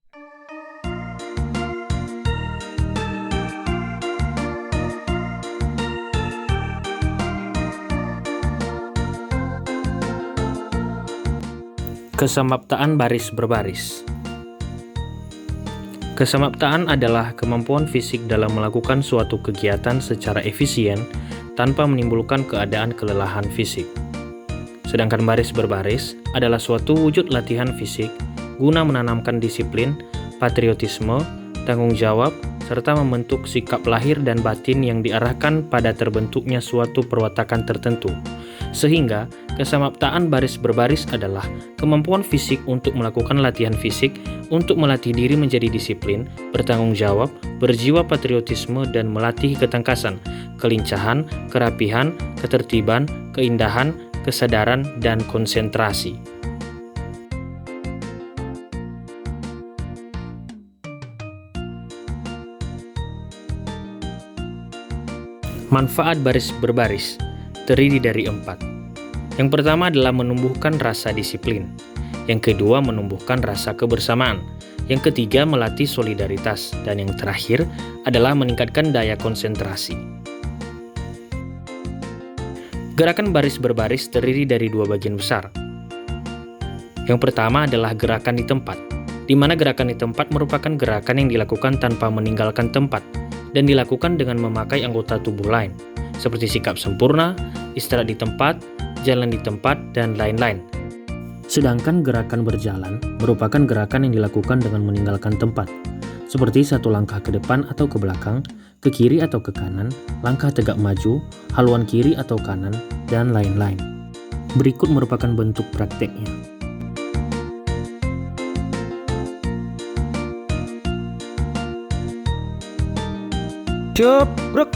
Kesamaptaan baris berbaris. Kesamaptaan adalah kemampuan fisik dalam melakukan suatu kegiatan secara efisien tanpa menimbulkan keadaan kelelahan fisik. Sedangkan baris berbaris adalah suatu wujud latihan fisik guna menanamkan disiplin, patriotisme, tanggung jawab, serta membentuk sikap lahir dan batin yang diarahkan pada terbentuknya suatu perwatakan tertentu. Sehingga, kesamaptaan baris berbaris adalah kemampuan fisik untuk melakukan latihan fisik untuk melatih diri menjadi disiplin, bertanggung jawab, berjiwa patriotisme, dan melatih ketangkasan, kelincahan, kerapihan, ketertiban, keindahan, kesadaran, dan konsentrasi. Manfaat baris berbaris terdiri dari 4. Yang pertama adalah menumbuhkan rasa disiplin. Yang kedua, menumbuhkan rasa kebersamaan. Yang ketiga, melatih solidaritas. Dan yang terakhir adalah meningkatkan daya konsentrasi. Gerakan baris berbaris terdiri dari 2 bagian besar. Yang pertama adalah gerakan di tempat, di mana gerakan di tempat merupakan gerakan yang dilakukan tanpa meninggalkan tempat dan dilakukan dengan memakai anggota tubuh lain, seperti sikap sempurna, istirahat di tempat, jalan di tempat, dan lain-lain. Sedangkan gerakan berjalan merupakan gerakan yang dilakukan dengan meninggalkan tempat, seperti 1 langkah ke depan atau ke belakang, ke kiri atau ke kanan, langkah tegak maju, haluan kiri atau kanan, dan lain-lain. Berikut merupakan bentuk prakteknya. Siap, gerak.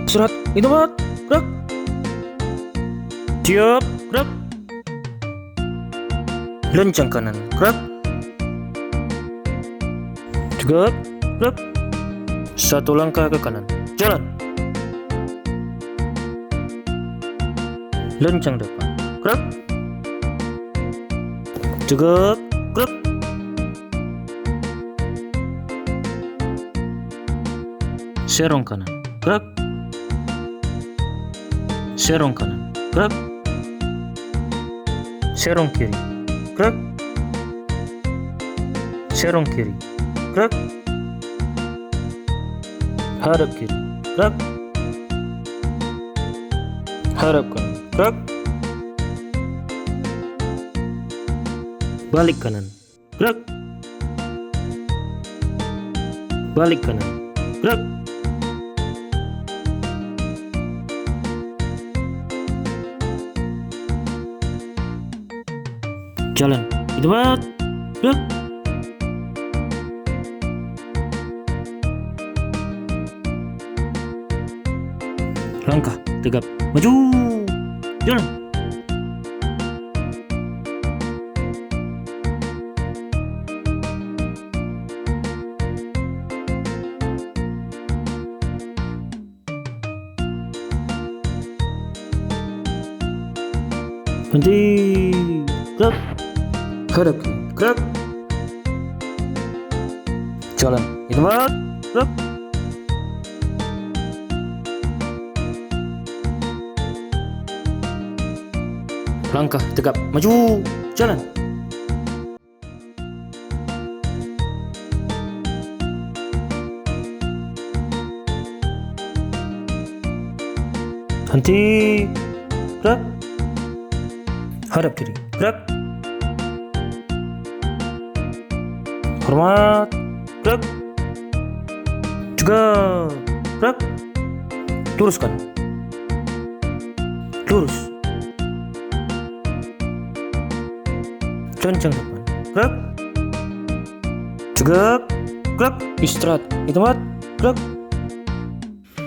Istirahat, di tempat, gerak. Siap, gerak. Lencang kanan, gerak. Tegak, gerak. 1 langkah ke kanan, jalan. Lencang depan, gerak. Tegak, gerak. Serong kanan, gerak. Serong kanan, gerak. Serong kiri, gerak. Serong kiri, gerak. Hadap kiri, gerak. Hadap kanan, gerak. Balik kanan, gerak. Balik kanan, gerak. Jalan di tempat, gerak. Langkah tegap maju, jalan. Berhenti, gerak. Hadap kiri, gerak. Jalan di tempat, gerak. Langkah tegap maju, jalan. Berhenti, gerak. Hadap kiri, gerak. Hormat, gerak. Juga, gerak. Luruskan, lurus. Lencang depan, gerak. Juga, gerak. Istirahat di tempat, gerak.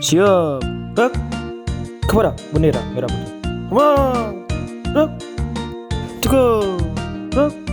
Siap, gerak. Kepada bendera merah putih. Hormat, gerak. Juga, gerak.